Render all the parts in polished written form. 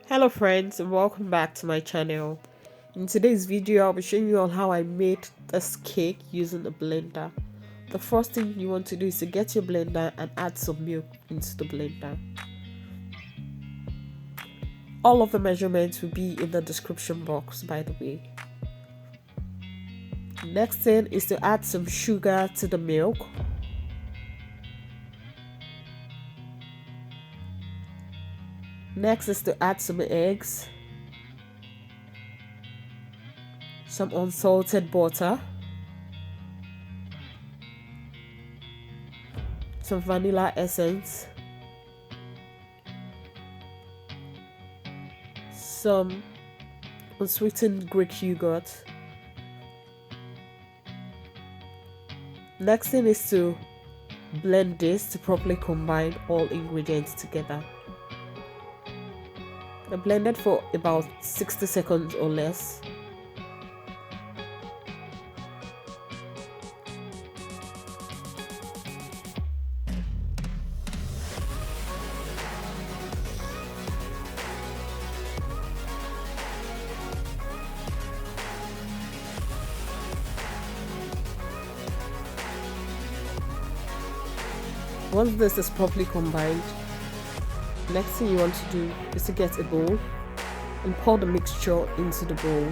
Hello friends and welcome back to my channel. In today's video I'll be showing you all how I made this cake using a blender. The first thing you want to do is to get your blender and add some milk into the blender. All of the measurements will be in the description box, by the way. Next thing is to add some sugar to the milk. Next is to add some eggs, some unsalted butter, some vanilla essence, some unsweetened Greek yogurt. Next thing is to blend this to properly combine all ingredients together. I blend it for about 60 seconds or less. Once this is properly combined, next thing you want to do is to get a bowl and pour the mixture into the bowl.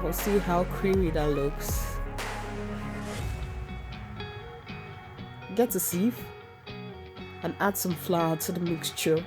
We'll see how creamy that looks. Get a sieve and add some flour to the mixture.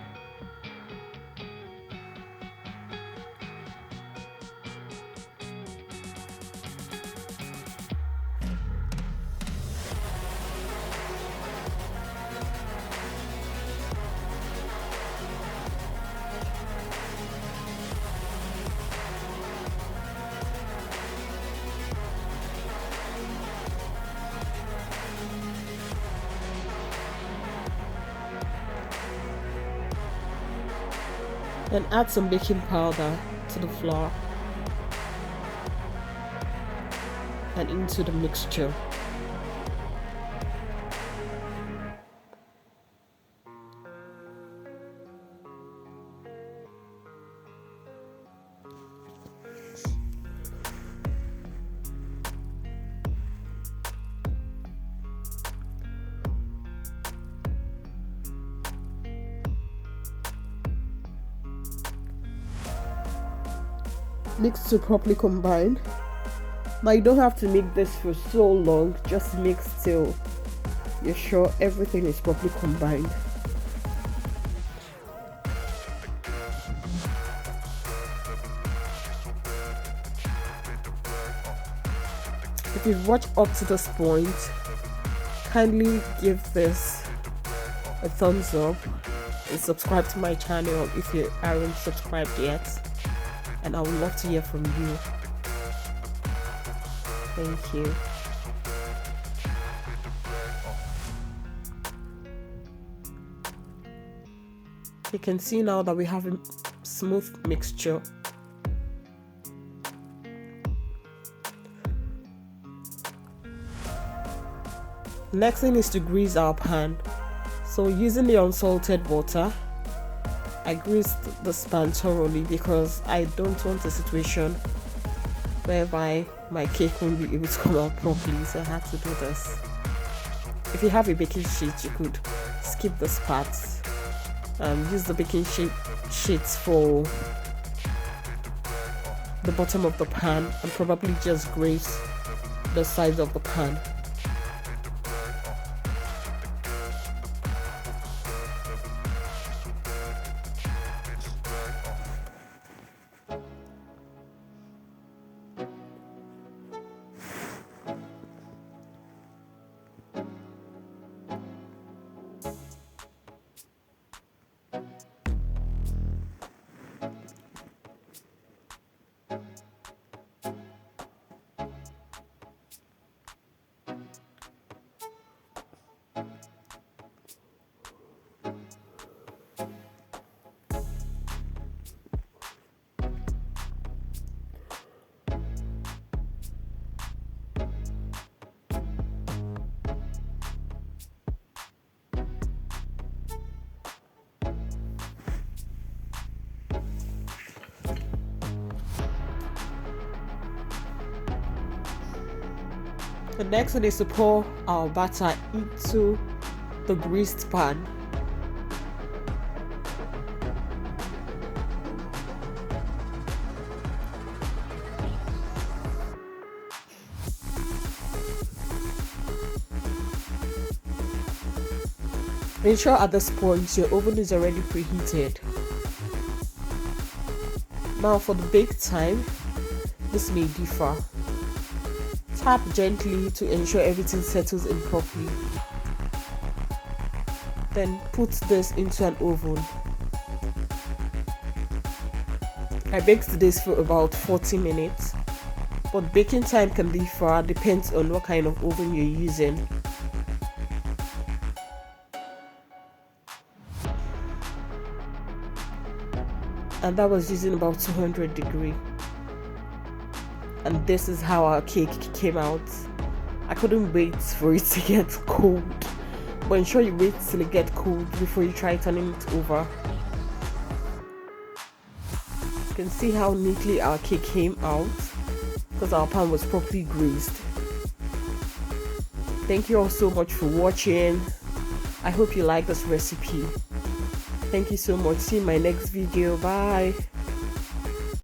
Then add some baking powder to the flour and into the mixture. Mix to properly combine. Now you don't have to make this for so long, just mix till you're sure everything is properly combined. If you've watched up to this point, kindly give this a thumbs up and subscribe to my channel if you aren't subscribed yet. And I would love to hear from you. Thank you. You can see now that we have a smooth mixture. Next thing is to grease our pan. So using the unsalted butter, I greased the pan thoroughly because I don't want a situation whereby my cake won't be able to come out properly, so I had to do this. If you have a baking sheet, you could skip this part. Use the baking sheets for the bottom of the pan and probably just grease the sides of the pan. The next thing is to pour our batter into the greased pan. Ensure at this point your oven is already preheated. Now for the bake time, this may differ. Tap gently to ensure everything settles in properly. Then put this into an oven. I baked this for about 40 minutes, but baking time can differ, depends on what kind of oven you're using. And that was using about 200 degrees. And this is how our cake came out. I couldn't wait for it to get cold, but ensure you wait till it gets cold before you try turning it over. You can see how neatly our cake came out because our pan was properly greased. Thank you all so much for watching. I hope you like this recipe. Thank you so much. See you in my next video. Bye.